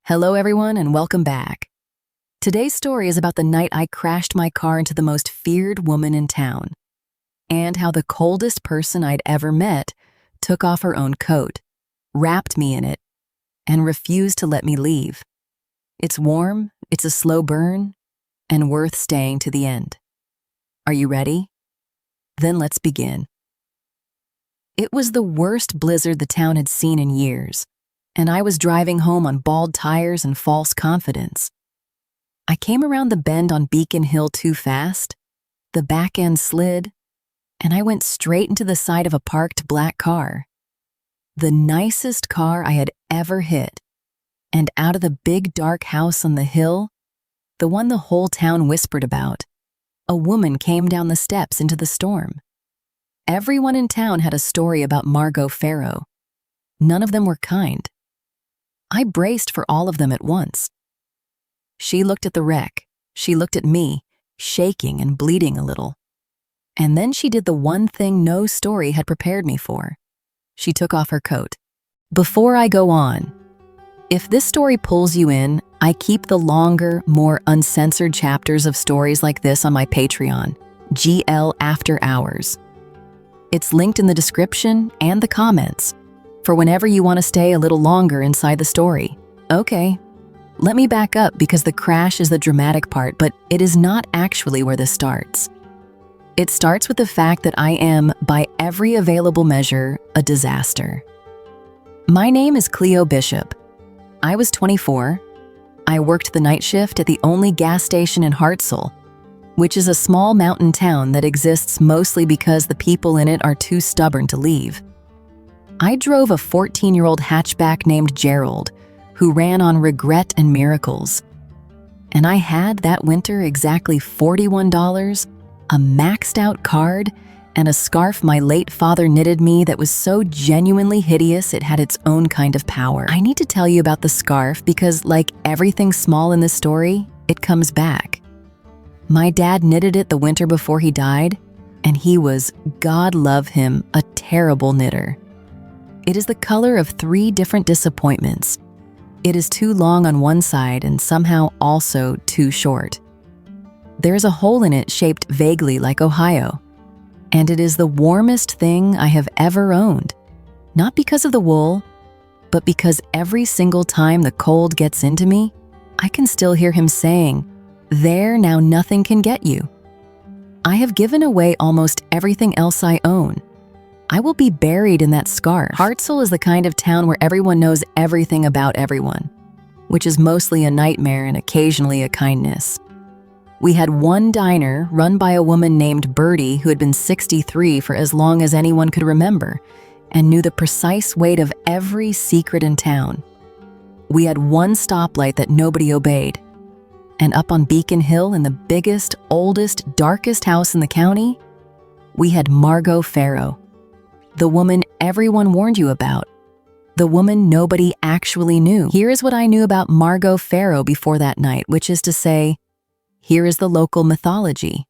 Hello everyone and welcome back. Today's story is about the night I crashed my car into the most feared woman in town, and how the coldest person I'd ever met took off her own coat, wrapped me in it, and refused to let me leave. It's warm, it's a slow burn, and worth staying to the end. Are you ready? Then let's begin. It was the worst blizzard the town had seen in years, and I was driving home on bald tires and false confidence. I came around the bend on Beacon Hill too fast, the back end slid, and I went straight into the side of a parked black car. The nicest car I had ever hit, and out of the big dark house on the hill, the one the whole town whispered about, a woman came down the steps into the storm. Everyone in town had a story about Margot Ferro. None of them were kind. I braced for all of them at once. She looked at the wreck. She looked at me, shaking and bleeding a little. And then she did the one thing no story had prepared me for. She took off her coat. Before I go on, if this story pulls you in, I keep the longer, more uncensored chapters of stories like this on my Patreon, GL After Hours. It's linked in the description and the comments for whenever you want to stay a little longer inside the story. Okay, let me back up because the crash is the dramatic part, but it is not actually where this starts. It starts with the fact that I am, by every available measure, a disaster. My name is Cleo Bishop. I was 24. I worked the night shift at the only gas station in Hartselle, which is a small mountain town that exists mostly because the people in it are too stubborn to leave. I drove a 14-year-old hatchback named Gerald, who ran on regret and miracles. And I had that winter exactly $41, a maxed-out card, and a scarf my late father knitted me that was so genuinely hideous it had its own kind of power. I need to tell you about the scarf because, like everything small in this story, it comes back. My dad knitted it the winter before he died, and he was, God love him, a terrible knitter. It is the color of 3 different disappointments. It is too long on one side and somehow also too short. There is a hole in it shaped vaguely like Ohio, and it is the warmest thing I have ever owned, not because of the wool, but because every single time the cold gets into me, I can still hear him saying, "There, now nothing can get you." I have given away almost everything else I own. I will be buried in that scarf. Hartselle is the kind of town where everyone knows everything about everyone, which is mostly a nightmare and occasionally a kindness. We had one diner run by a woman named Bertie who had been 63 for as long as anyone could remember and knew the precise weight of every secret in town. We had one stoplight that nobody obeyed. And up on Beacon Hill in the biggest, oldest, darkest house in the county, we had Margot Ferro, the woman everyone warned you about, the woman nobody actually knew. Here is what I knew about Margot Ferro before that night, which is to say, here is the local mythology.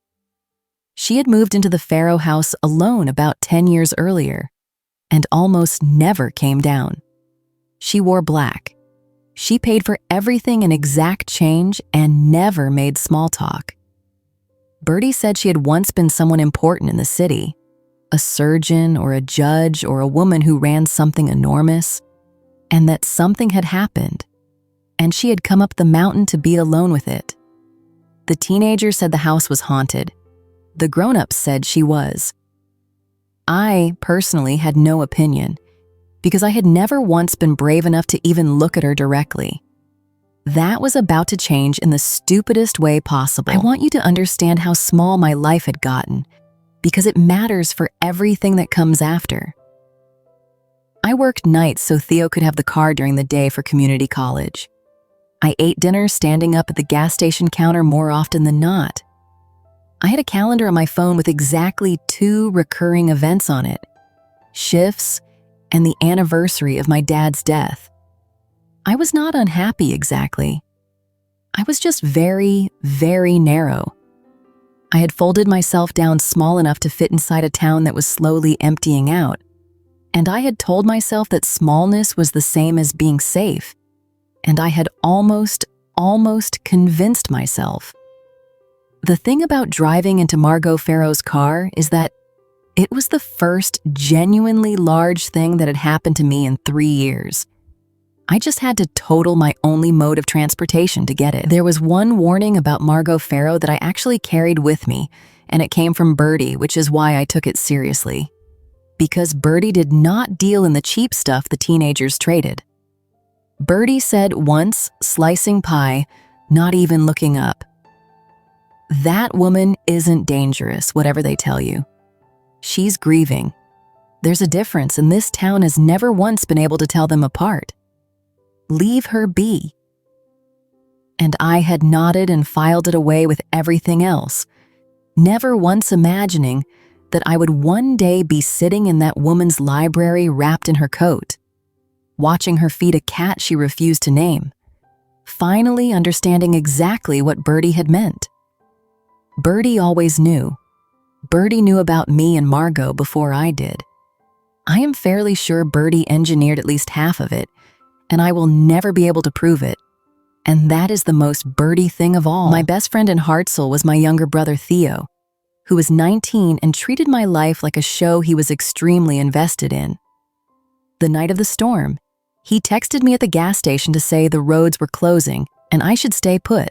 She had moved into the Ferro house alone about 10 years earlier and almost never came down. She wore black. She paid for everything in exact change and never made small talk. Bertie said she had once been someone important in the city, a surgeon or a judge or a woman who ran something enormous, and that something had happened, and she had come up the mountain to be alone with it. The teenagers said the house was haunted. The grown-ups said she was. I, personally, had no opinion, because I had never once been brave enough to even look at her directly. That was about to change in the stupidest way possible. I want you to understand how small my life had gotten, because it matters for everything that comes after. I worked nights so Theo could have the car during the day for community college. I ate dinner standing up at the gas station counter more often than not. I had a calendar on my phone with exactly 2 recurring events on it: shifts and the anniversary of my dad's death. I was not unhappy exactly. I was just very, very narrow. I had folded myself down small enough to fit inside a town that was slowly emptying out, and I had told myself that smallness was the same as being safe, and I had almost convinced myself. The thing about driving into Margot Ferro's car is that it was the first genuinely large thing that had happened to me in 3 years. I just had to total my only mode of transportation to get it. There was one warning about Margot Ferro that I actually carried with me, and it came from Birdie, which is why I took it seriously. Because Birdie did not deal in the cheap stuff the teenagers traded. Birdie said once, slicing pie, not even looking up, "That woman isn't dangerous, whatever they tell you. She's grieving. There's a difference, and this town has never once been able to tell them apart. Leave her be." And I had nodded and filed it away with everything else, never once imagining that I would one day be sitting in that woman's library wrapped in her coat, watching her feed a cat she refused to name, finally understanding exactly what Birdie had meant. Birdie always knew. Birdie knew about me and Margot before I did. I am fairly sure Birdie engineered at least half of it, and I will never be able to prove it. And that is the most Birdie thing of all. My best friend in Hartselle was my younger brother Theo, who was 19 and treated my life like a show he was extremely invested in. The night of the storm, he texted me at the gas station to say the roads were closing and I should stay put.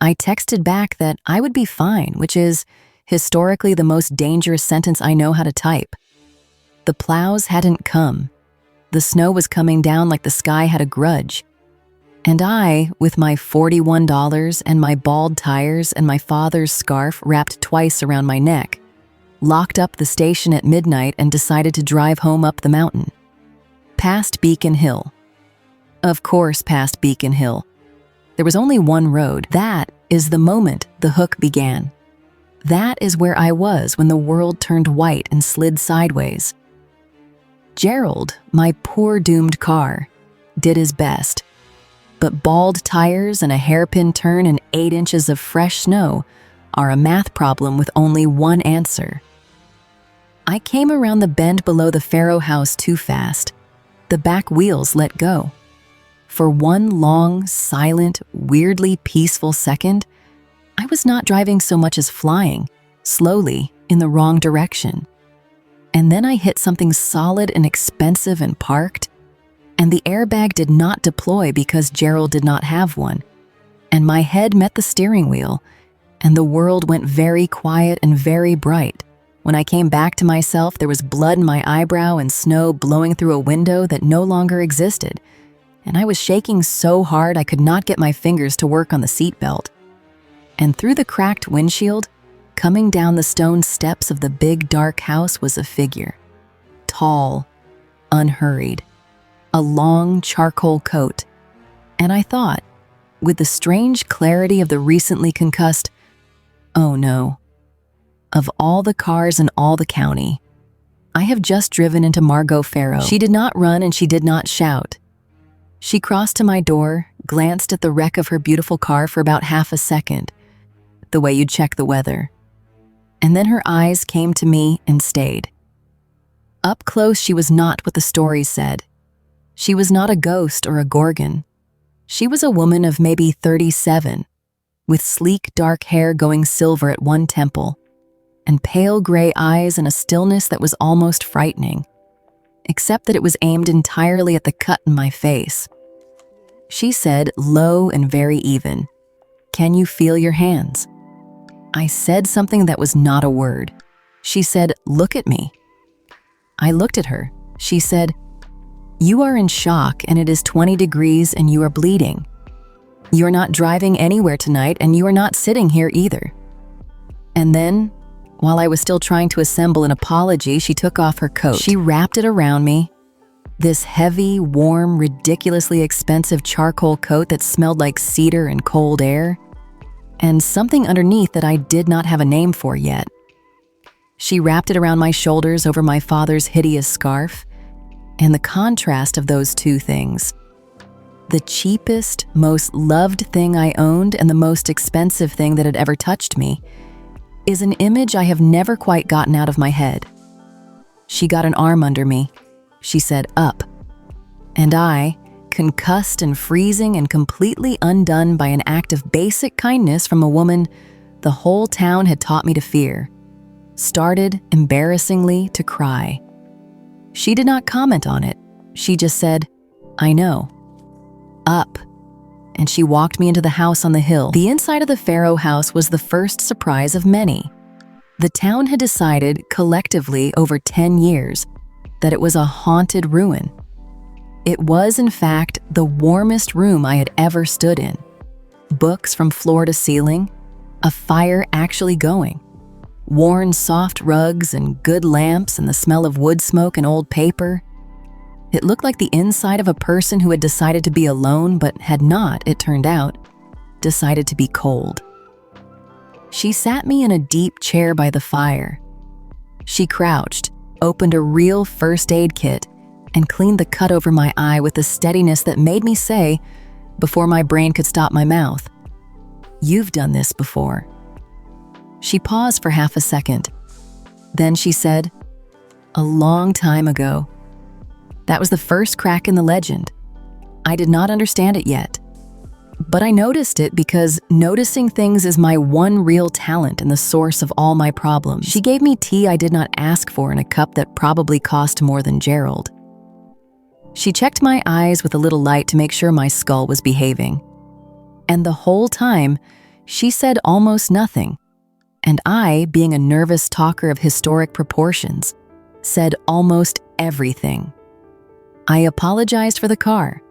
I texted back that I would be fine, which is historically the most dangerous sentence I know how to type. The plows hadn't come. The snow was coming down like the sky had a grudge. And I, with my $41 and my bald tires and my father's scarf wrapped twice around my neck, locked up the station at midnight and decided to drive home up the mountain. Past Beacon Hill. Of course, past Beacon Hill. There was only one road. That is the moment the hook began. That is where I was when the world turned white and slid sideways. Gerald, my poor doomed car, did his best. But bald tires and a hairpin turn and 8 inches of fresh snow are a math problem with only one answer. I came around the bend below the Ferro house too fast. The back wheels let go. For one long, silent, weirdly peaceful second, I was not driving so much as flying, slowly, in the wrong direction. And then I hit something solid and expensive and parked, and the airbag did not deploy because Gerald did not have one, and my head met the steering wheel, and the world went very quiet and very bright. When I came back to myself, there was blood in my eyebrow and snow blowing through a window that no longer existed, and I was shaking so hard I could not get my fingers to work on the seatbelt. And through the cracked windshield, coming down the stone steps of the big dark house was a figure. Tall, unhurried, a long charcoal coat. And I thought, with the strange clarity of the recently concussed, oh no, of all the cars in all the county, I have just driven into Margot Ferro. She did not run and she did not shout. She crossed to my door, glanced at the wreck of her beautiful car for about half a second, the way you'd check the weather. And then her eyes came to me and stayed. Up close, she was not what the stories said. She was not a ghost or a gorgon. She was a woman of maybe 37, with sleek dark hair going silver at one temple, and pale gray eyes and a stillness that was almost frightening, except that it was aimed entirely at the cut in my face. She said, low and very even, "Can you feel your hands?" I said something that was not a word. She said, "Look at me." I looked at her. She said, "You are in shock and it is 20 degrees and you are bleeding. You are not driving anywhere tonight and you are not sitting here either." And then, while I was still trying to assemble an apology, she took off her coat. She wrapped it around me, this heavy, warm, ridiculously expensive charcoal coat that smelled like cedar and cold air, and something underneath that I did not have a name for yet. She wrapped it around my shoulders over my father's hideous scarf, and the contrast of those two things, the cheapest, most loved thing I owned and the most expensive thing that had ever touched me, is an image I have never quite gotten out of my head. She got an arm under me. She said, "Up." And I, concussed and freezing and completely undone by an act of basic kindness from a woman the whole town had taught me to fear, started, embarrassingly, to cry. She did not comment on it. She just said, "I know." Up. And she walked me into the house on the hill. The inside of the Ferro house was the first surprise of many. The town had decided, collectively over 10 years, that it was a haunted ruin. It was, in fact, the warmest room I had ever stood in. Books from floor to ceiling, a fire actually going, worn soft rugs and good lamps and the smell of wood smoke and old paper. It looked like the inside of a person who had decided to be alone but had not, it turned out, decided to be cold. She sat me in a deep chair by the fire. She crouched, opened a real first aid kit, and cleaned the cut over my eye with a steadiness that made me say, before my brain could stop my mouth, "You've done this before." She paused for half a second. Then she said, "A long time ago." That was the first crack in the legend. I did not understand it yet. But I noticed it because noticing things is my one real talent and the source of all my problems. She gave me tea I did not ask for in a cup that probably cost more than Gerald. She checked my eyes with a little light to make sure my skull was behaving. And the whole time, she said almost nothing. And I, being a nervous talker of historic proportions, said almost everything. I apologized for the car.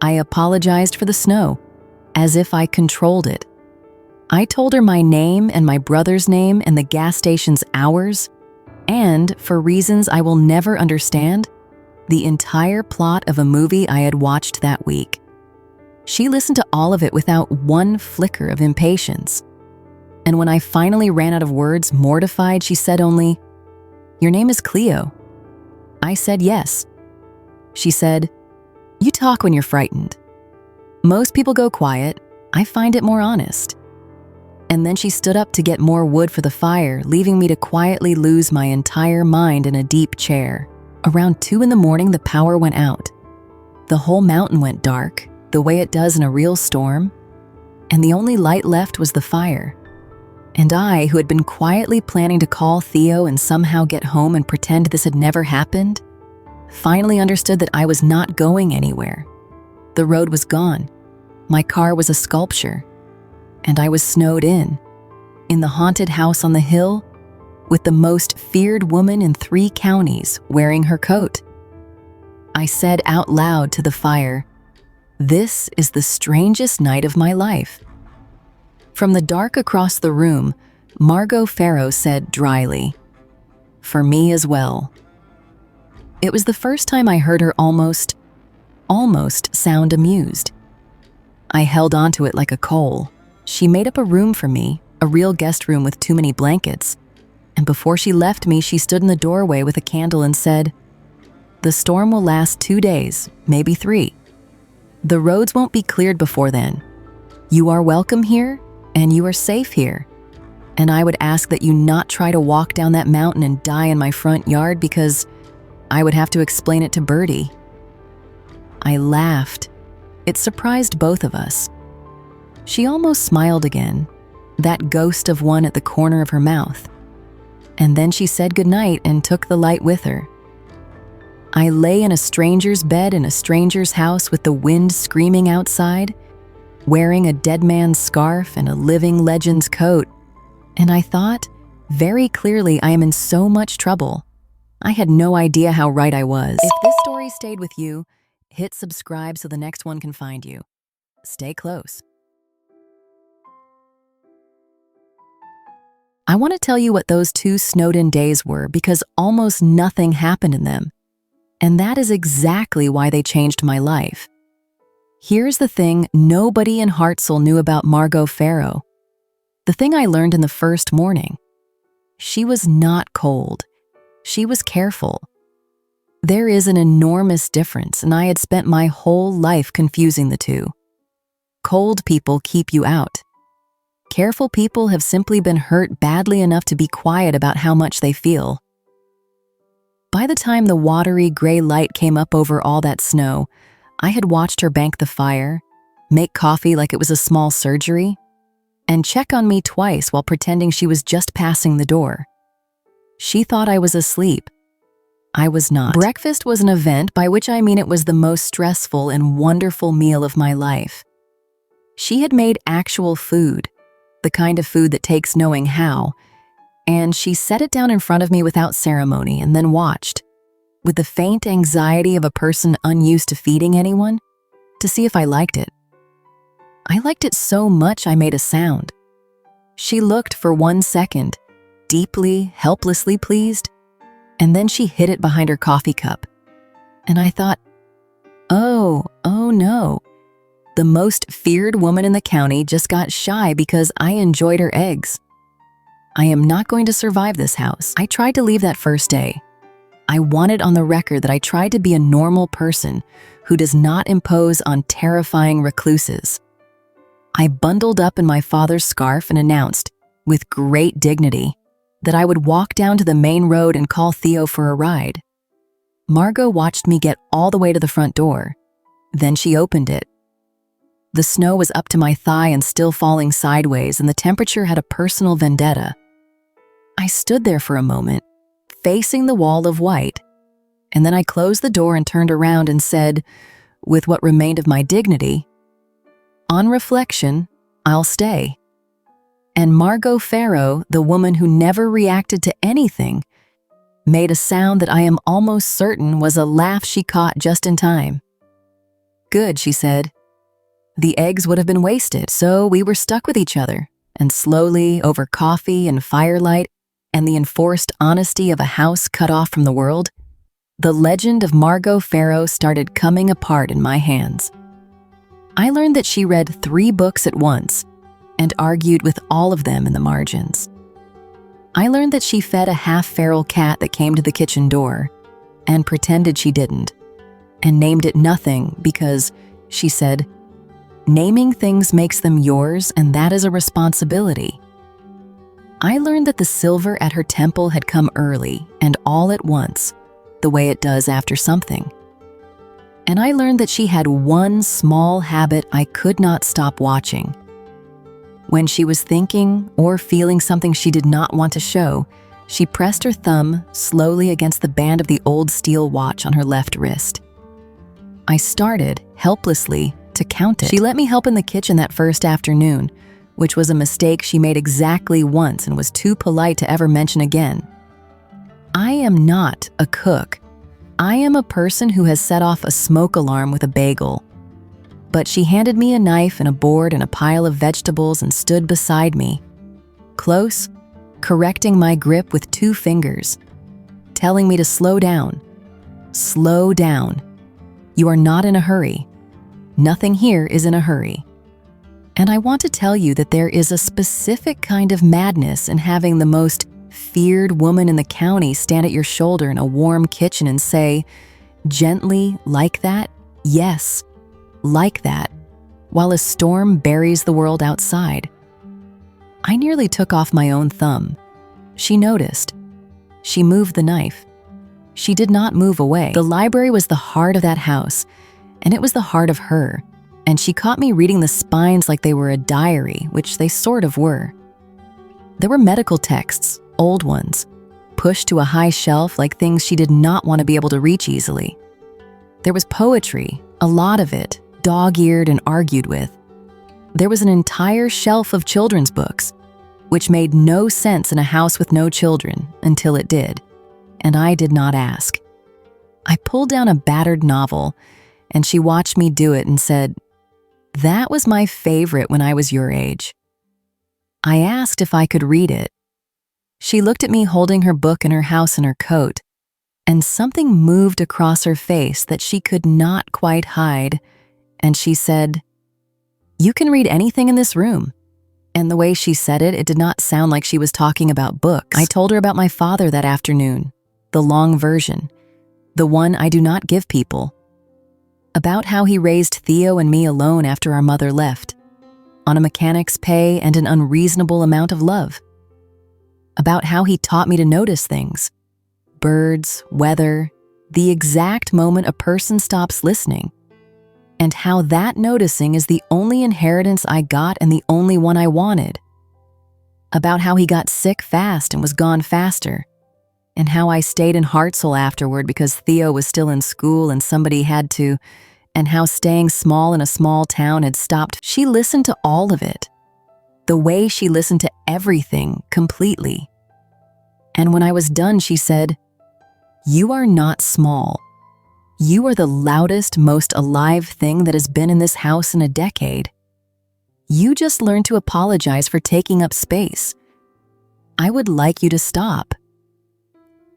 I apologized for the snow, as if I controlled it. I told her my name and my brother's name and the gas station's hours, and, for reasons I will never understand, the entire plot of a movie I had watched that week. She listened to all of it without one flicker of impatience. And when I finally ran out of words, mortified, she said only, "Your name is Cleo." I said yes. She said, "You talk when you're frightened. Most people go quiet. I find it more honest." And then she stood up to get more wood for the fire, leaving me to quietly lose my entire mind in a deep chair. Around 2 in the morning, the power went out. The whole mountain went dark, the way it does in a real storm, and the only light left was the fire. And I, who had been quietly planning to call Theo and somehow get home and pretend this had never happened, finally understood that I was not going anywhere. The road was gone. My car was a sculpture. And I was snowed in the haunted house on the hill, with the most feared woman in 3 counties wearing her coat. I said out loud to the fire, "This is the strangest night of my life." From the dark across the room, Margot Ferro said dryly, "For me as well." It was the first time I heard her almost sound amused. I held onto it like a coal. She made up a room for me, a real guest room with too many blankets. And before she left me, she stood in the doorway with a candle and said, "The storm will last 2 days, maybe 3. The roads won't be cleared before then. You are welcome here, and you are safe here. And I would ask that you not try to walk down that mountain and die in my front yard because I would have to explain it to Birdie." I laughed. It surprised both of us. She almost smiled again, that ghost of one at the corner of her mouth. And then she said goodnight and took the light with her. I lay in a stranger's bed in a stranger's house with the wind screaming outside, wearing a dead man's scarf and a living legend's coat, and I thought, very clearly, I am in so much trouble. I had no idea how right I was. If this story stayed with you, hit subscribe so the next one can find you. Stay close. I want to tell you what those 2 snowed-in days were because almost nothing happened in them. And that is exactly why they changed my life. Here's the thing nobody in Hartselle knew about Margot Ferro. The thing I learned in the first morning. She was not cold. She was careful. There is an enormous difference, and I had spent my whole life confusing the two. Cold people keep you out. Careful people have simply been hurt badly enough to be quiet about how much they feel. By the time the watery gray light came up over all that snow, I had watched her bank the fire, make coffee like it was a small surgery, and check on me twice while pretending she was just passing the door. She thought I was asleep. I was not. Breakfast was an event, by which I mean it was the most stressful and wonderful meal of my life. She had made actual food, the kind of food that takes knowing how, and she set it down in front of me without ceremony and then watched, with the faint anxiety of a person unused to feeding anyone, to see if I liked it. I liked it so much I made a sound. She looked for 1 second, deeply, helplessly pleased, and then she hid it behind her coffee cup. And I thought, oh no. The most feared woman in the county just got shy because I enjoyed her eggs. I am not going to survive this house. I tried to leave that first day. I wanted on the record that I tried to be a normal person who does not impose on terrifying recluses. I bundled up in my father's scarf and announced, with great dignity, that I would walk down to the main road and call Theo for a ride. Margot watched me get all the way to the front door. Then she opened it. The snow was up to my thigh and still falling sideways, and the temperature had a personal vendetta. I stood there for a moment, facing the wall of white, and then I closed the door and turned around and said, with what remained of my dignity, "On reflection, I'll stay." And Margot Ferro, the woman who never reacted to anything, made a sound that I am almost certain was a laugh she caught just in time. "Good," she said. The eggs would have been wasted, so we were stuck with each other, and slowly, over coffee and firelight and the enforced honesty of a house cut off from the world, the legend of Margot Ferro started coming apart in my hands. I learned that she read 3 books at once and argued with all of them in the margins. I learned that she fed a half-feral cat that came to the kitchen door and pretended she didn't, and named it nothing because, she said, naming things makes them yours, and that is a responsibility. I learned that the silver at her temple had come early and all at once, the way it does after something. And I learned that she had one small habit I could not stop watching. When she was thinking or feeling something she did not want to show, she pressed her thumb slowly against the band of the old steel watch on her left wrist. I started, helplessly, to count it. She let me help in the kitchen that first afternoon, which was a mistake she made exactly once and was too polite to ever mention again. I am not a cook. I am a person who has set off a smoke alarm with a bagel. But she handed me a knife and a board and a pile of vegetables and stood beside me, close, correcting my grip with 2 fingers, telling me to slow down. Slow down. You are not in a hurry. Nothing here is in a hurry. And I want to tell you that there is a specific kind of madness in having the most feared woman in the county stand at your shoulder in a warm kitchen and say, gently, like that, yes, like that, while a storm buries the world outside. I nearly took off my own thumb. She noticed. She moved the knife. She did not move away. The library was the heart of that house, and it was the heart of her, and she caught me reading the spines like they were a diary, which they sort of were. There were medical texts, old ones, pushed to a high shelf like things she did not want to be able to reach easily. There was poetry, a lot of it, dog-eared and argued with. There was an entire shelf of children's books, which made no sense in a house with no children until it did, and I did not ask. I pulled down a battered novel, and she watched me do it and said, "That was my favorite when I was your age." I asked if I could read it. She looked at me holding her book in her house in her coat, and something moved across her face that she could not quite hide, and she said, "You can read anything in this room." And the way she said it, it did not sound like she was talking about books. I told her about my father that afternoon, the long version, the one I do not give people, about how he raised Theo and me alone after our mother left, on a mechanic's pay and an unreasonable amount of love, about how he taught me to notice things, birds, weather, the exact moment a person stops listening, and how that noticing is the only inheritance I got and the only one I wanted. About how he got sick fast and was gone faster, and how I stayed in Hartselle afterward because Theo was still in school and somebody had to, and how staying small in a small town had stopped. She listened to all of it, the way she listened to everything completely. And when I was done, she said, "You are not small. You are the loudest, most alive thing that has been in this house in a decade. You just learned to apologize for taking up space. I would like you to stop."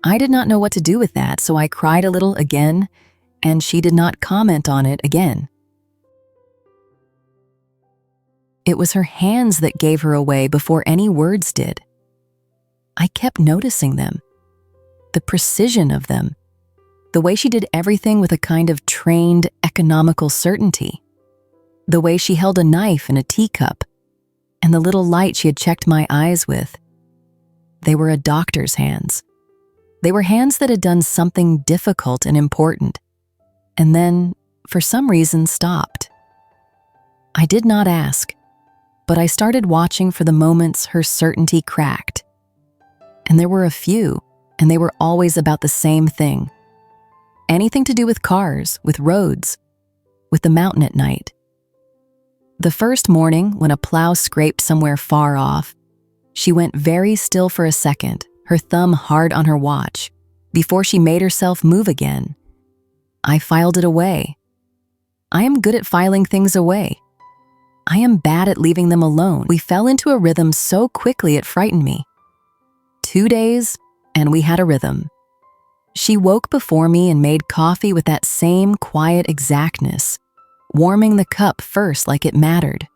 I did not know what to do with that, so I cried a little again, and she did not comment on it again. It was her hands that gave her away before any words did. I kept noticing them, the precision of them, the way she did everything with a kind of trained, economical certainty, the way she held a knife and a teacup, and the little light she had checked my eyes with. They were a doctor's hands. They were hands that had done something difficult and important, and then, for some reason, stopped. I did not ask, but I started watching for the moments her certainty cracked. And there were a few, and they were always about the same thing. Anything to do with cars, with roads, with the mountain at night. The first morning, when a plow scraped somewhere far off, she went very still for a second, her thumb hard on her watch, before she made herself move again. I filed it away. I am good at filing things away. I am bad at leaving them alone. We fell into a rhythm so quickly it frightened me. 2 days, and we had a rhythm. She woke before me and made coffee with that same quiet exactness, warming the cup first like it mattered.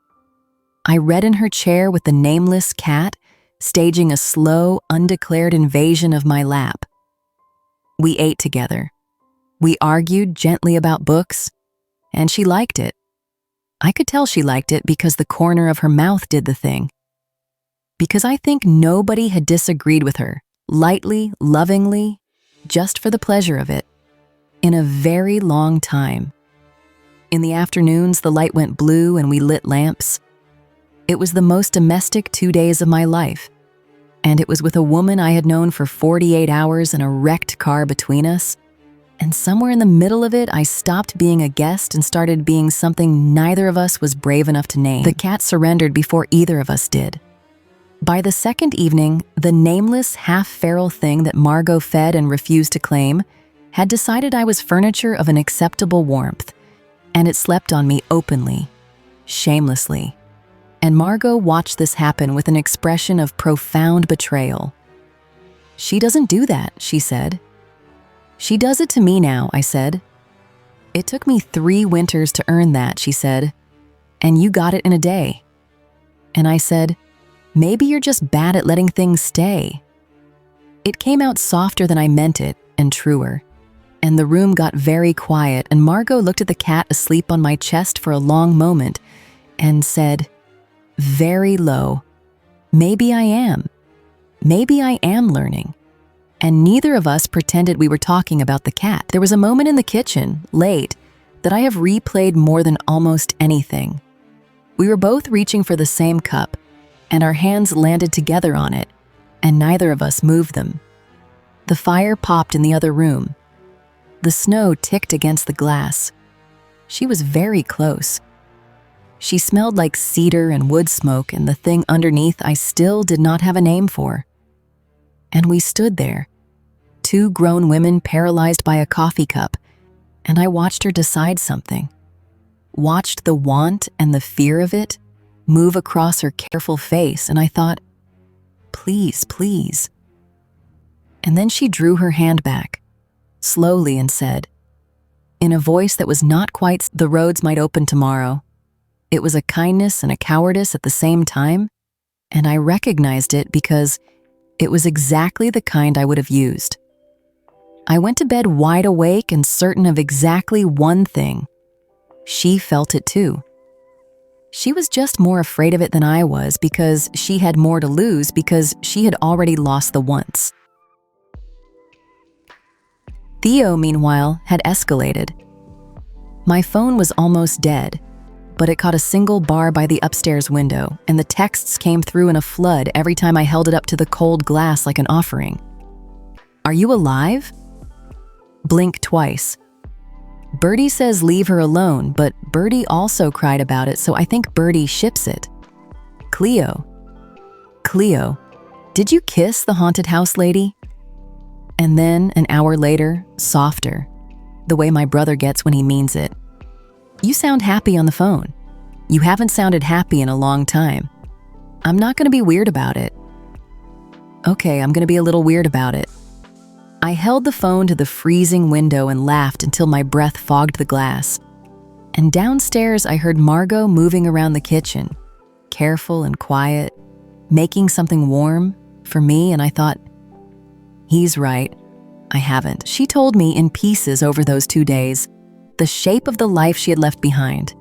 I read in her chair with the nameless cat, staging a slow, undeclared invasion of my lap. We ate together. We argued gently about books, and she liked it. I could tell she liked it because the corner of her mouth did the thing. Because I think nobody had disagreed with her, lightly, lovingly, just for the pleasure of it, in a very long time. In the afternoons, the light went blue and we lit lamps. It was the most domestic 2 days of my life, and it was with a woman I had known for 48 hours and a wrecked car between us. And somewhere in the middle of it, I stopped being a guest and started being something neither of us was brave enough to name. The cat surrendered before either of us did. By the second evening, the nameless, half-feral thing that Margot fed and refused to claim had decided I was furniture of an acceptable warmth, and it slept on me openly, shamelessly. And Margot watched this happen with an expression of profound betrayal. "She doesn't do that," she said. "She does it to me now," I said. "It took me 3 winters to earn that," she said, "and you got it in a day." And I said, "Maybe you're just bad at letting things stay." It came out softer than I meant it, and truer. And the room got very quiet, and Margot looked at the cat asleep on my chest for a long moment and said, very low, "Maybe I am. Maybe I am learning." And neither of us pretended we were talking about the cat. There was a moment in the kitchen, late, that I have replayed more than almost anything. We were both reaching for the same cup, and our hands landed together on it, and neither of us moved them. The fire popped in the other room. The snow ticked against the glass. She was very close. She smelled like cedar and wood smoke, and the thing underneath I still did not have a name for. And we stood there, 2 grown women paralyzed by a coffee cup, and I watched her decide something. Watched the want and the fear of it move across her careful face, and I thought, please, please. And then she drew her hand back, slowly, and said, in a voice that was not quite, "The roads might open tomorrow." It was a kindness and a cowardice at the same time, and I recognized it because it was exactly the kind I would have used. I went to bed wide awake and certain of exactly one thing. She felt it too. She was just more afraid of it than I was because she had more to lose because she had already lost the once. Theo, meanwhile, had escalated. My phone was almost dead, but it caught a single bar by the upstairs window, and the texts came through in a flood every time I held it up to the cold glass like an offering. "Are you alive?" Blink twice. Birdie says leave her alone, but Birdie also cried about it, so I think Birdie ships it. Cleo. Cleo, did you kiss the haunted house lady? And then, an hour later, softer, the way my brother gets when he means it. "You sound happy on the phone. You haven't sounded happy in a long time. I'm not gonna be weird about it." Okay, I'm gonna be a little weird about it. I held the phone to the freezing window and laughed until my breath fogged the glass. And downstairs, I heard Margot moving around the kitchen, careful and quiet, making something warm for me, and I thought, he's right, I haven't. She told me in pieces over those 2 days the shape of the life she had left behind,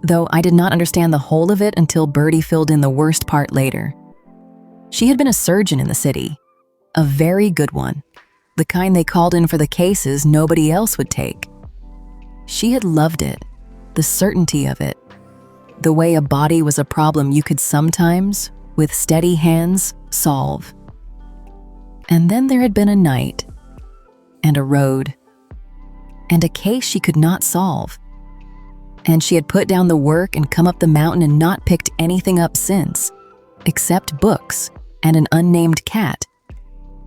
though I did not understand the whole of it until Birdie filled in the worst part later. She had been a surgeon in the city, a very good one, the kind they called in for the cases nobody else would take. She had loved it, the certainty of it, the way a body was a problem you could sometimes, with steady hands, solve. And then there had been a night, and a road, and a case she could not solve. And she had put down the work and come up the mountain and not picked anything up since, except books and an unnamed cat.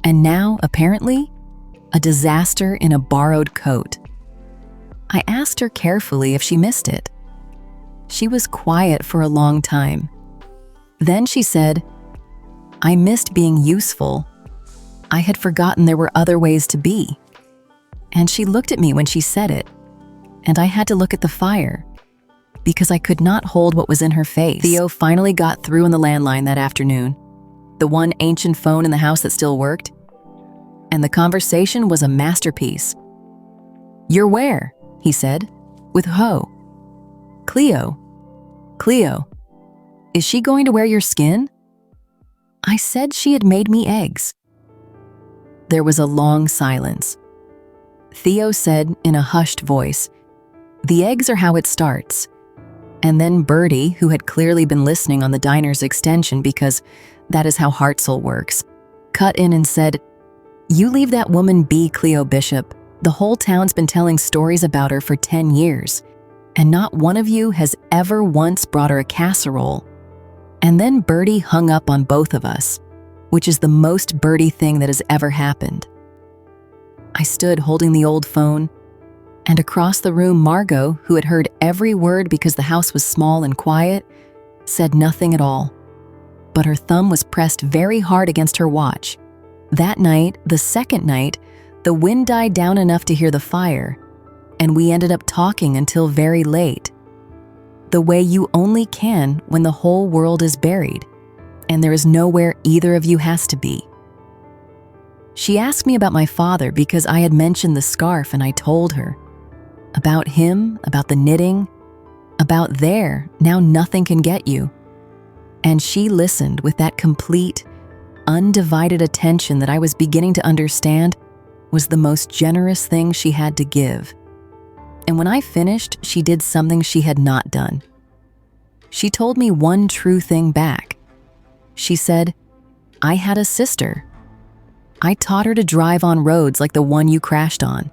And now, apparently, a disaster in a borrowed coat. I asked her carefully if she missed it. She was quiet for a long time. Then she said, "I missed being useful. I had forgotten there were other ways to be." And she looked at me when she said it, and I had to look at the fire, because I could not hold what was in her face. Theo finally got through on the landline that afternoon, the one ancient phone in the house that still worked, and the conversation was a masterpiece. "You're where?" he said, with Ho. "Cleo. Cleo, is she going to wear your skin?" I said she had made me eggs. There was a long silence. Theo said in a hushed voice, "The eggs are how it starts." And then Birdie, who had clearly been listening on the diner's extension because that is how Hartzell works, cut in and said, "You leave that woman be, Cleo Bishop. The whole town's been telling stories about her for 10 years, and not one of you has ever once brought her a casserole." And then Birdie hung up on both of us, which is the most Birdie thing that has ever happened. I stood holding the old phone, and across the room, Margot, who had heard every word because the house was small and quiet, said nothing at all. But her thumb was pressed very hard against her watch. That night, the second night, the wind died down enough to hear the fire, and we ended up talking until very late. The way you only can when the whole world is buried, and there is nowhere either of you has to be. She asked me about my father because I had mentioned the scarf, and I told her. About him, about the knitting, about there, now nothing can get you. And she listened with that complete, undivided attention that I was beginning to understand was the most generous thing she had to give. And when I finished, she did something she had not done. She told me one true thing back. She said, "I had a sister. I taught her to drive on roads like the one you crashed on.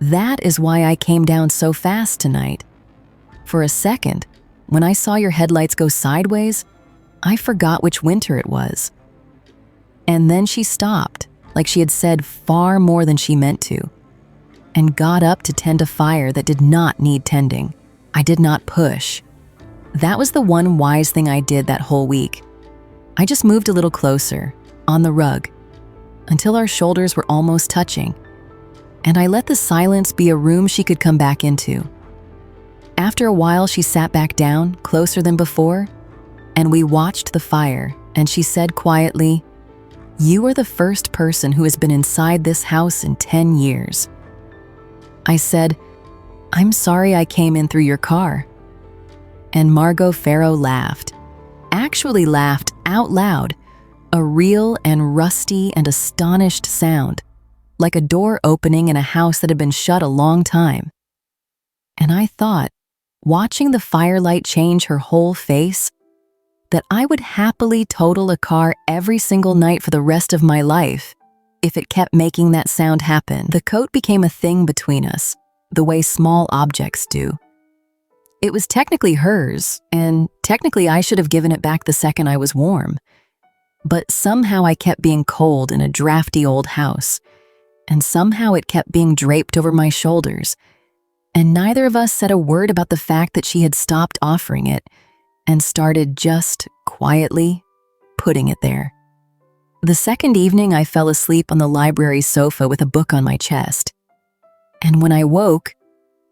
That is why I came down so fast tonight. For a second, when I saw your headlights go sideways, I forgot which winter it was." And then she stopped, like she had said far more than she meant to, and got up to tend a fire that did not need tending. I did not push. That was the one wise thing I did that whole week. I just moved a little closer, on the rug, until our shoulders were almost touching, and I let the silence be a room she could come back into. After a while, she sat back down, closer than before, and we watched the fire, and she said quietly, "You are the first person who has been inside this house in 10 years. I said, "I'm sorry I came in through your car." And Margot Ferro laughed, actually laughed out loud, a real and rusty and astonished sound, like a door opening in a house that had been shut a long time. And I thought, watching the firelight change her whole face, that I would happily total a car every single night for the rest of my life if it kept making that sound happen. The coat became a thing between us, the way small objects do. It was technically hers, and technically I should have given it back the second I was warm. But somehow I kept being cold in a drafty old house, and somehow it kept being draped over my shoulders, and neither of us said a word about the fact that she had stopped offering it and started just quietly putting it there. The second evening, I fell asleep on the library sofa with a book on my chest. And when I woke,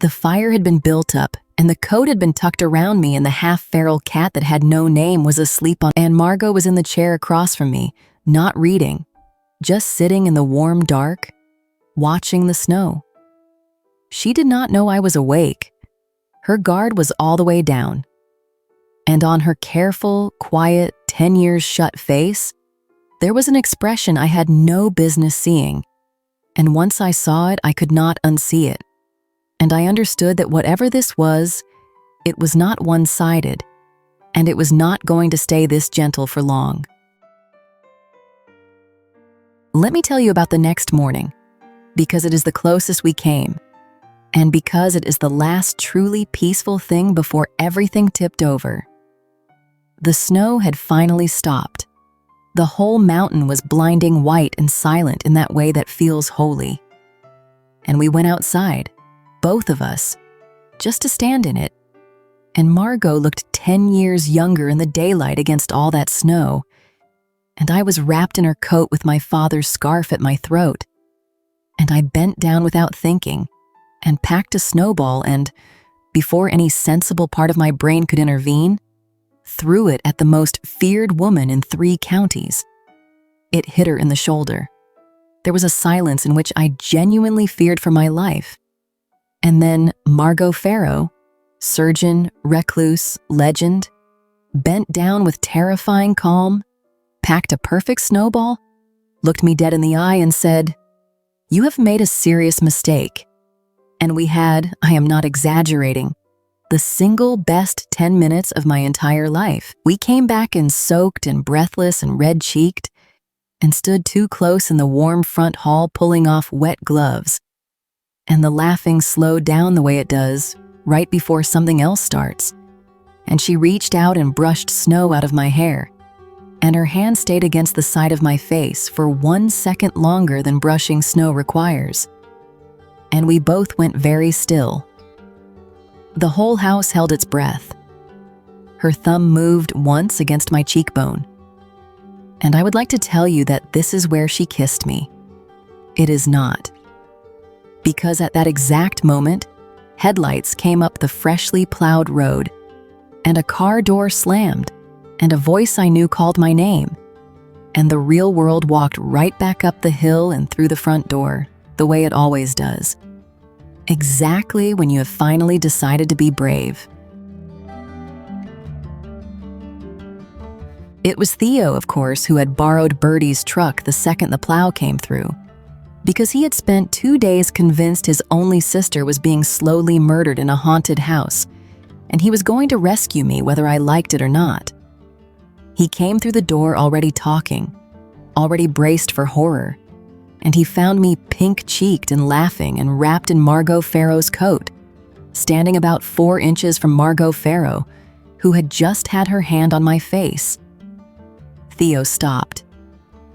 the fire had been built up and the coat had been tucked around me, and the half-feral cat that had no name was asleep on, and Margot was in the chair across from me, not reading, just sitting in the warm dark, watching the snow. She did not know I was awake. Her guard was all the way down. And on her careful, quiet, 10 years shut face, there was an expression I had no business seeing. And once I saw it, I could not unsee it. And I understood that whatever this was, it was not one-sided, and it was not going to stay this gentle for long. Let me tell you about the next morning, because it is the closest we came, and because it is the last truly peaceful thing before everything tipped over. The snow had finally stopped. The whole mountain was blinding white and silent in that way that feels holy. And we went outside, both of us, just to stand in it. And Margot looked 10 years younger in the daylight against all that snow, and I was wrapped in her coat with my father's scarf at my throat. And I bent down without thinking, and packed a snowball and, before any sensible part of my brain could intervene, threw it at the most feared woman in 3 counties. It hit her in the shoulder. There was a silence in which I genuinely feared for my life. And then Margot Ferro, surgeon, recluse, legend, bent down with terrifying calm, packed a perfect snowball, looked me dead in the eye and said, "You have made a serious mistake." And we had, I am not exaggerating, the single best 10 minutes of my entire life. We came back in soaked and breathless and red-cheeked and stood too close in the warm front hall pulling off wet gloves. And the laughing slowed down the way it does right before something else starts. And she reached out and brushed snow out of my hair. And her hand stayed against the side of my face for 1 second longer than brushing snow requires. And we both went very still. The whole house held its breath. Her thumb moved once against my cheekbone. And I would like to tell you that this is where she kissed me. It is not. Because at that exact moment, headlights came up the freshly plowed road, and a car door slammed, and a voice I knew called my name, and the real world walked right back up the hill and through the front door, the way it always does. Exactly when you have finally decided to be brave. It was Theo, of course, who had borrowed Bertie's truck the second the plow came through, because he had spent 2 days convinced his only sister was being slowly murdered in a haunted house, and he was going to rescue me whether I liked it or not. He came through the door already talking, already braced for horror, and he found me pink-cheeked and laughing and wrapped in Margot Ferro's coat, standing about 4 inches from Margot Ferro, who had just had her hand on my face. Theo stopped.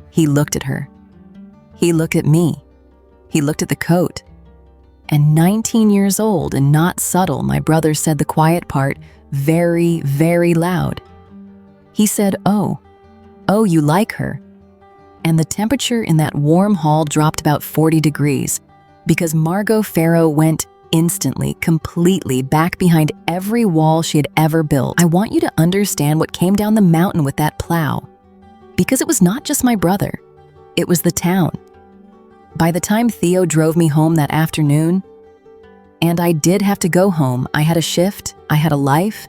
He looked at her. He looked at me. He looked at the coat. And 19 years old and not subtle, my brother said the quiet part very, very loud. He said, "Oh, you like her." And the temperature in that warm hall dropped about 40 degrees because Margot Ferro went instantly, completely back behind every wall she had ever built. I want you to understand what came down the mountain with that plow, because it was not just my brother. It was the town. By the time Theo drove me home that afternoon, and I did have to go home, I had a shift, I had a life.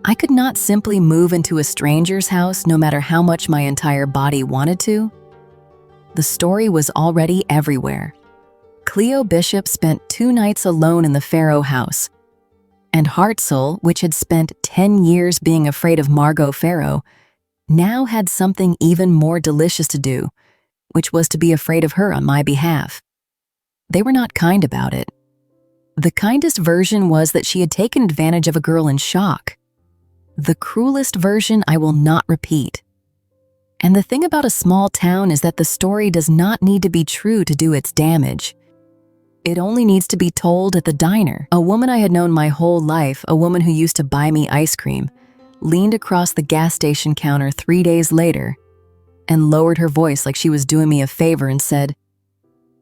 I could not simply move into a stranger's house no matter how much my entire body wanted to. The story was already everywhere. Cleo Bishop spent 2 nights alone in the Ferro house, And Hartzell, which had spent 10 years being afraid of Margot Ferro, now had something even more delicious to do, which was to be afraid of her on my behalf. They were not kind about it. The kindest version was that she had taken advantage of a girl in shock. The cruelest version I will not repeat. And the thing about a small town is that the story does not need to be true to do its damage. It only needs to be told at the diner. A woman I had known my whole life, a woman who used to buy me ice cream, leaned across the gas station counter 3 days later and lowered her voice like she was doing me a favor and said,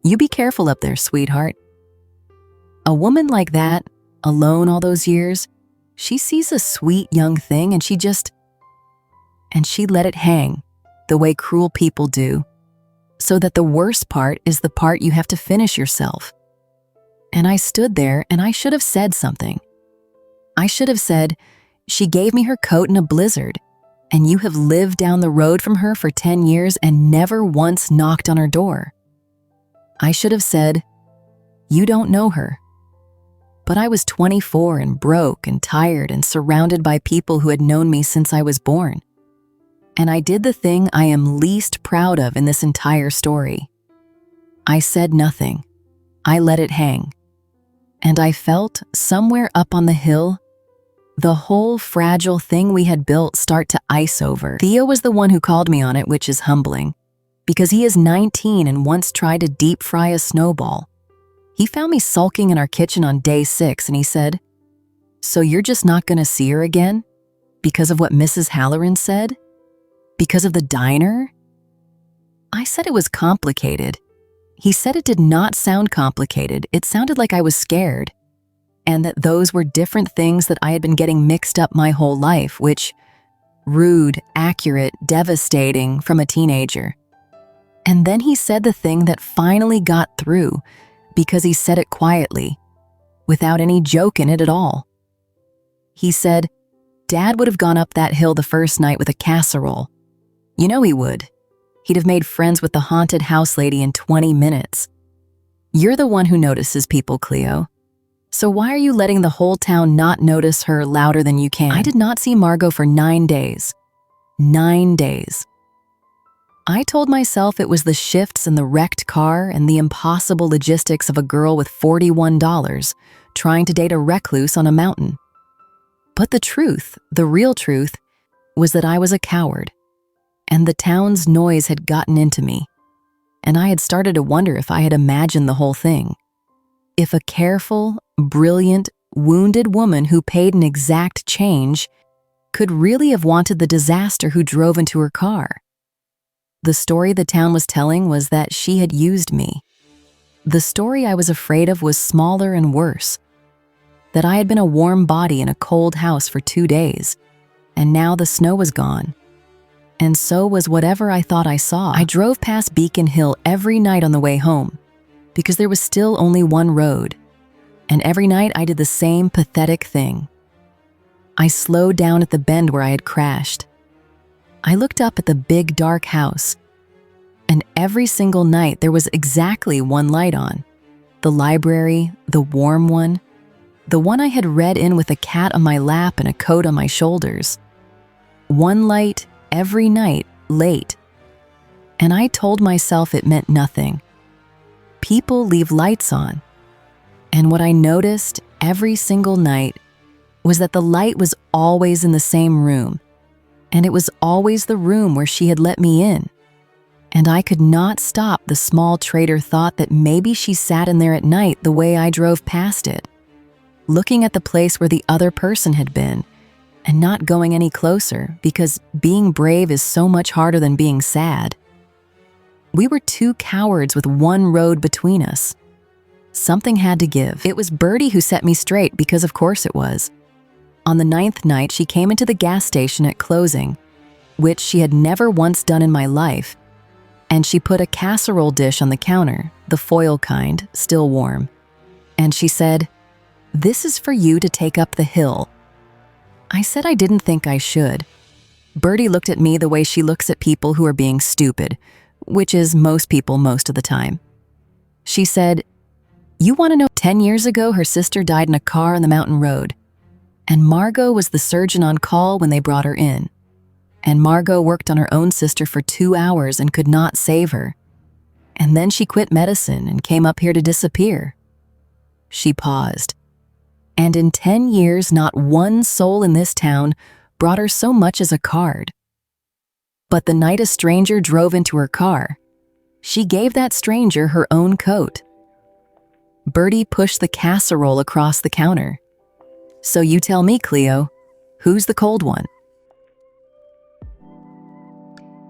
"You be careful up there, sweetheart." A woman like that, alone all those years, she sees a sweet young thing and she let it hang the way cruel people do, so that the worst part is the part you have to finish yourself. And I stood there and I should have said something. I should have said, "She gave me her coat in a blizzard, and you have lived down the road from her for 10 years and never once knocked on her door." I should have said, "You don't know her." But I was 24 and broke and tired and surrounded by people who had known me since I was born. And I did the thing I am least proud of in this entire story. I said nothing. I let it hang. And I felt, somewhere up on the hill, the whole fragile thing we had built start to ice over. Theo was the one who called me on it, which is humbling, because he is 19 and once tried to deep fry a snowball. He found me sulking in our kitchen on day 6 and he said, "So you're just not gonna see her again? Because of what Mrs. Halloran said? Because of the diner?" I said it was complicated. He said it did not sound complicated. It sounded like I was scared, and that those were different things that I had been getting mixed up my whole life, which, rude, accurate, devastating from a teenager. And then he said the thing that finally got through, because he said it quietly, without any joke in it at all. He said, "Dad would have gone up that hill the first night with a casserole. You know he would. He'd have made friends with the haunted house lady in 20 minutes. You're the one who notices people, Cleo. So why are you letting the whole town not notice her louder than you can?" I did not see Margot for 9 days. 9 days. I told myself it was the shifts in the wrecked car and the impossible logistics of a girl with $41 trying to date a recluse on a mountain. But the truth, the real truth, was that I was a coward. And the town's noise had gotten into me, and I had started to wonder if I had imagined the whole thing. If a careful, brilliant, wounded woman who paid an exact change could really have wanted the disaster who drove into her car. The story the town was telling was that she had used me. The story I was afraid of was smaller and worse. That I had been a warm body in a cold house for 2 days, and now the snow was gone. And so was whatever I thought I saw. I drove past Beacon Hill every night on the way home, because there was still only one road. And every night I did the same pathetic thing. I slowed down at the bend where I had crashed. I looked up at the big dark house, and every single night there was exactly one light on. The library, the warm one, the one I had read in with a cat on my lap and a coat on my shoulders. One light every night, late. And I told myself it meant nothing. People leave lights on. And what I noticed every single night was that the light was always in the same room, and it was always the room where she had let me in. And I could not stop the small traitor thought that maybe she sat in there at night the way I drove past it, looking at the place where the other person had been, and not going any closer, because being brave is so much harder than being sad. We were 2 cowards with one road between us. Something had to give. It was Birdie who set me straight, because of course it was. On the 9th night, she came into the gas station at closing, which she had never once done in my life, and she put a casserole dish on the counter, the foil kind, still warm. And she said, "This is for you to take up the hill." I said I didn't think I should. Birdie looked at me the way she looks at people who are being stupid, which is most people most of the time. She said, "You want to know 10 years ago her sister died in a car on the mountain road. And Margot was the surgeon on call when they brought her in. And Margot worked on her own sister for 2 hours and could not save her. And then she quit medicine and came up here to disappear. She paused. And in 10 years, not one soul in this town brought her so much as a card. But the night a stranger drove into her car, she gave that stranger her own coat. Bertie pushed the casserole across the counter. So you tell me, Cleo, who's the cold one?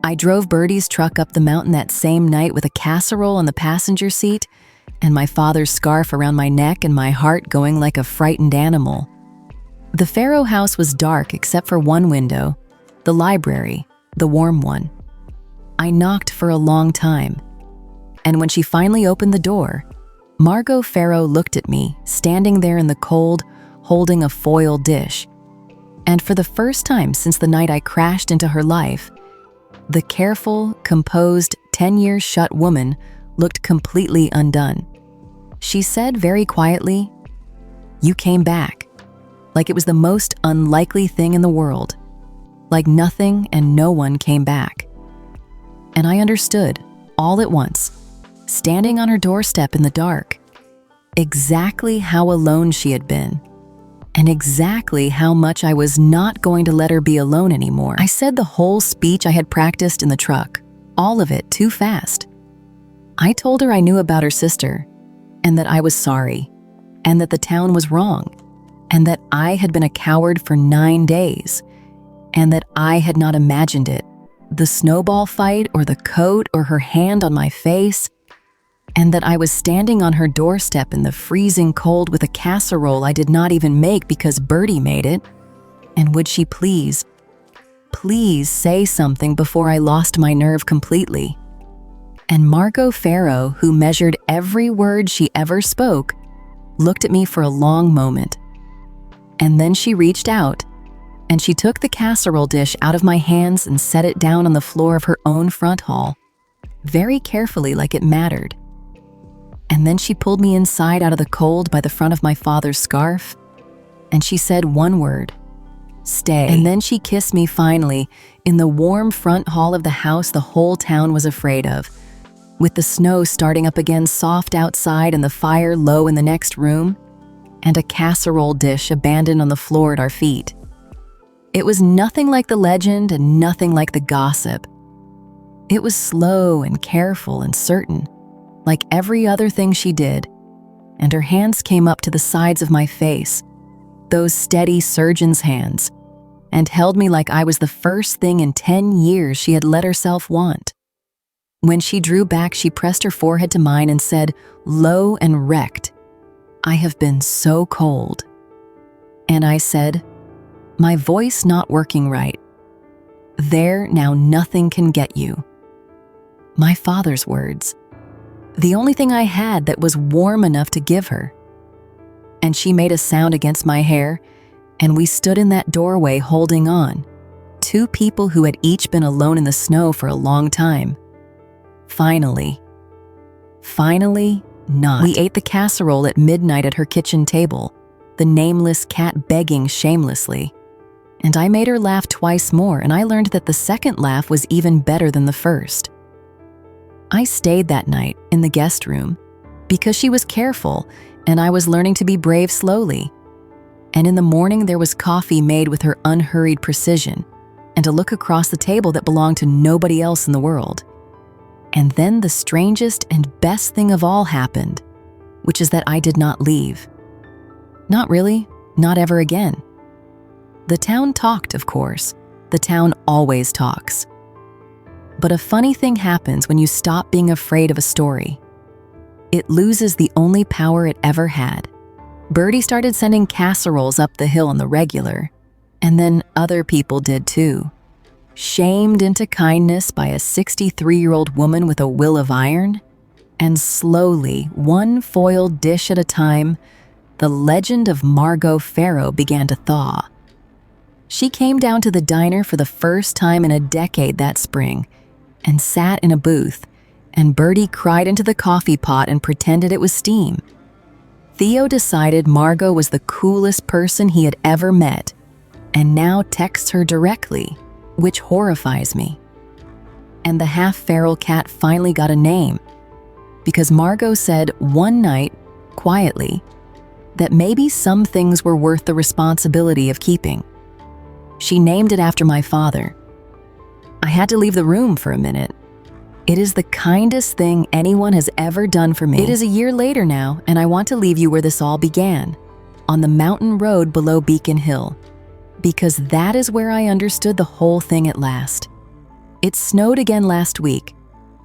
I drove Bertie's truck up the mountain that same night with a casserole on the passenger seat and my father's scarf around my neck and my heart going like a frightened animal. The Ferro house was dark except for one window, the library, the warm one. I knocked for a long time, and when she finally opened the door, Margot Ferro looked at me, standing there in the cold, holding a foil dish. And for the first time since the night I crashed into her life, the careful, composed, 10 years shut woman looked completely undone. She said very quietly, "You came back," like it was the most unlikely thing in the world, like nothing and no one came back. And I understood, all at once, standing on her doorstep in the dark, exactly how alone she had been, and exactly how much I was not going to let her be alone anymore. I said the whole speech I had practiced in the truck, all of it too fast. I told her I knew about her sister, and that I was sorry, and that the town was wrong, and that I had been a coward for 9 days, and that I had not imagined it, the snowball fight or the coat or her hand on my face, and that I was standing on her doorstep in the freezing cold with a casserole I did not even make because Bertie made it. And would she please say something before I lost my nerve completely? And Margot Ferro, who measured every word she ever spoke, looked at me for a long moment. And then she reached out, and she took the casserole dish out of my hands and set it down on the floor of her own front hall, very carefully like it mattered. And then she pulled me inside out of the cold by the front of my father's scarf, and she said one word, "Stay." And then she kissed me finally in the warm front hall of the house the whole town was afraid of, with the snow starting up again soft outside and the fire low in the next room, and a casserole dish abandoned on the floor at our feet. It was nothing like the legend and nothing like the gossip. It was slow and careful and certain, like every other thing she did, and her hands came up to the sides of my face, those steady surgeon's hands, and held me like I was the first thing in 10 years she had let herself want. When she drew back, she pressed her forehead to mine and said, low and wrecked, "I have been so cold." And I said, my voice not working right, "There, now nothing can get you." My father's words, the only thing I had that was warm enough to give her. And she made a sound against my hair, and we stood in that doorway holding on, 2 people who had each been alone in the snow for a long time. Finally not. We ate the casserole at midnight at her kitchen table, the nameless cat begging shamelessly. And I made her laugh twice more, and I learned that the second laugh was even better than the first. I stayed that night in the guest room because she was careful and I was learning to be brave slowly. And in the morning there was coffee made with her unhurried precision and a look across the table that belonged to nobody else in the world. And then the strangest and best thing of all happened, which is that I did not leave. Not really, not ever again. The town talked, of course. The town always talks. But a funny thing happens when you stop being afraid of a story. It loses the only power it ever had. Bertie started sending casseroles up the hill on the regular, and then other people did too. Shamed into kindness by a 63-year-old woman with a will of iron, and slowly, one foiled dish at a time, the legend of Margot Ferro began to thaw. She came down to the diner for the first time in a decade that spring, and sat in a booth, and Bertie cried into the coffee pot and pretended it was steam. Theo decided Margot was the coolest person he had ever met, and now texts her directly, which horrifies me. And the half-feral cat finally got a name, because Margot said one night, quietly, that maybe some things were worth the responsibility of keeping. She named it after my father. I had to leave the room for a minute. It is the kindest thing anyone has ever done for me. It is a year later now, and I want to leave you where this all began, on the mountain road below Beacon Hill, because that is where I understood the whole thing at last. It snowed again last week,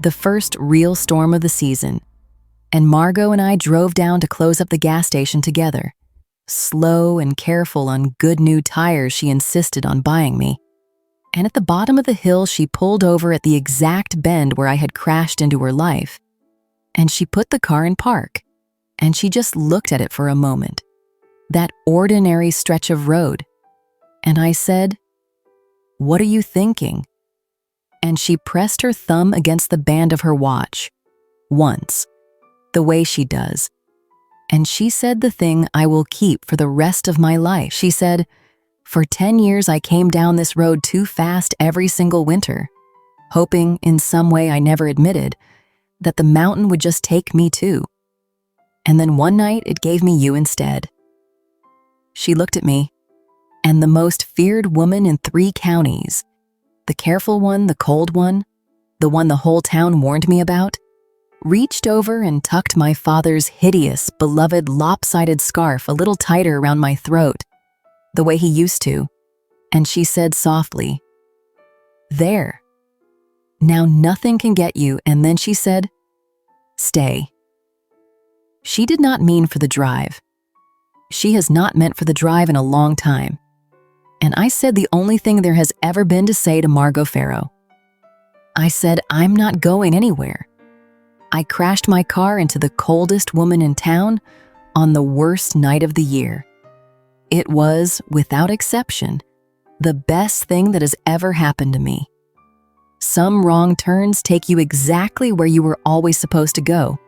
the first real storm of the season, and Margot and I drove down to close up the gas station together. Slow and careful on good new tires she insisted on buying me. And at the bottom of the hill, she pulled over at the exact bend where I had crashed into her life. And she put the car in park, and she just looked at it for a moment. That ordinary stretch of road. And I said, "What are you thinking?" And she pressed her thumb against the band of her watch, once, the way she does. And she said the thing I will keep for the rest of my life. She said, "For 10 years I came down this road too fast every single winter, hoping in some way I never admitted that the mountain would just take me too. And then one night it gave me you instead." She looked at me, and the most feared woman in 3 counties, the careful one, the cold one, the one the whole town warned me about, reached over and tucked my father's hideous, beloved, lopsided scarf a little tighter around my throat, the way he used to, and she said softly, "There. Now nothing can get you," and then she said, "Stay." She did not mean for the drive. She has not meant for the drive in a long time. And I said the only thing there has ever been to say to Margot Ferro. I said, "I'm not going anywhere." I crashed my car into the coldest woman in town on the worst night of the year. It was, without exception, the best thing that has ever happened to me. Some wrong turns take you exactly where you were always supposed to go.